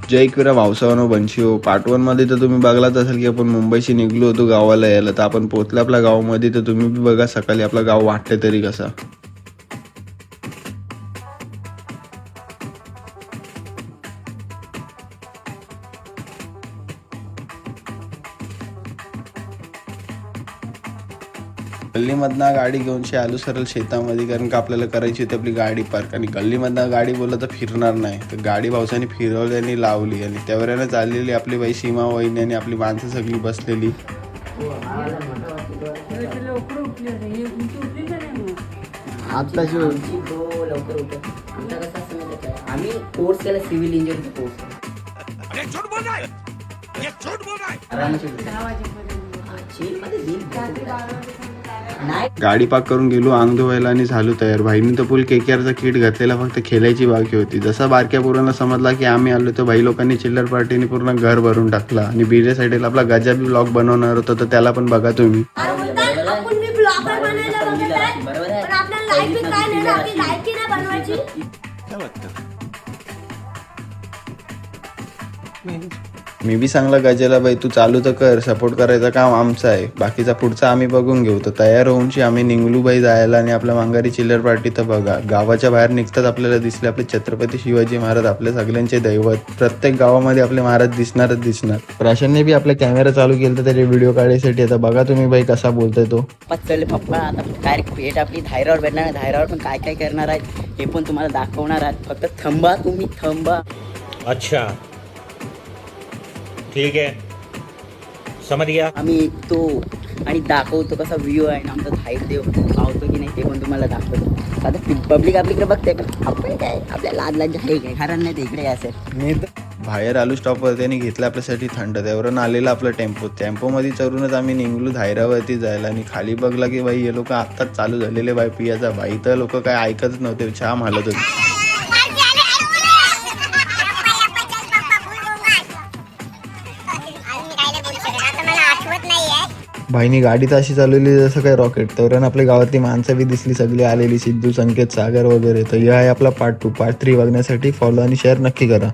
जय Ekvira भावसावनो बनशिओ part 1 मध्ये तर तुम्ही बघलाच असाल की आपण मुंबईशी निघलो होतो गावाला यायला. तर आपण पोहोचलो आपल्या गावामध्ये. तर तुम्ही बी बघा सकाळी आपलं गाव वाटते तरी कसा. गल्लीमधनं गाडी घेऊन आलो सरळ शेतामध्ये, कारण का आपल्याला करायची होती आपली गाडी पार्क. आणि गल्लीमधनं गाडी बोललं तर फिरणार नाही, तर गाडी भाऊसाने फिरवली आणि लावली. आणि त्यावेळेला चाललेली आपली बाई सीमा वहिनी आणि आपली माणसं सगळी बसलेली. आम्ही कोर्स केला सिव्हिल इंजिनिअरचा कोर्स. गाडी पार्क करून गेलो अंग धुवायला आणि झालो तयार. भाईनी तर फुल केकेआरचा किट घातलेला, फक्त खेळायची बाकी होती. जसा बारक्या पोरांना समजला की आम्ही आलो तर भाई लोकांनी चिल्लर पार्टीने पूर्ण घर भरून टाकला. आणि बीजे साईडला आपला गजा बी ब्लॉग बनवणार होता, तर त्याला पण बघा तुम्ही. मी बी सांगला गजाला, बाई तू चालू तर कर, सपोर्ट करायचं काम आमचं आहे, बाकीचा पुढचा आम्ही बघून घेऊ. तर तयार होऊनशी आम्ही निघलो बाई जायला. आणि आपल्या मांगारी चिल्लर पार्टी तर बघा, गावाच्या बाहेर निघताच आपल्याला दिसले आपले छत्रपती शिवाजी महाराज, आपल्या सगळ्यांचे दैवत. प्रत्येक गावामध्ये आपले महाराज दिसणारच दिसणार. प्राशांनी बी आपला कॅमेरा चालू केला त्याचे व्हिडिओ काढायसाठी. आता बघा तुम्ही बाई कसा बोलतोय तो. चल पप्पा, आता काय भेट आपली धायरावर भेटणार आहे. धायरावर पण काय काय करणार आहे हे पण तुम्हाला दाखवणार आहे. फक्त थांबा, तुम्ही थांबा. अच्छा ठीक आहे, समज गया. आम्ही येतो आणि दाखवतो कसा व्ह्यू आहे ना आमचा. धाईर देव आवतो की नाही ते पण तुम्हाला दाखवतो. आता पब्लिक आपल्याकडे बघते का, आपण काय आपल्या लाज आहे काय, कारण नाही ते इकडे असेल. बाहेर आलो स्टॉपवर, त्याने घेतलं आपल्यासाठी थंड. त्यावरून आलेला आपला टेम्पोमध्ये चढूनच आम्ही निघलो धायरावरती जायला. आणि खाली बघला की बाई हे लोक आत्ताच चालू झालेले बाई पियाचा. बाई तर लोक काय ऐकतच नव्हते, छान हालत होते. भाईनी गाडी तर अशी चालवली जसं काय रॉकेट. तर आपल्या गावातली माणसं बी दिसली सगळी आलेली, सिद्धू, संकेत, सागर वगैरे. तर हे आहे आपला पार्ट 2. पार्ट 3 बघण्यासाठी फॉलो आणि शेअर नक्की करा.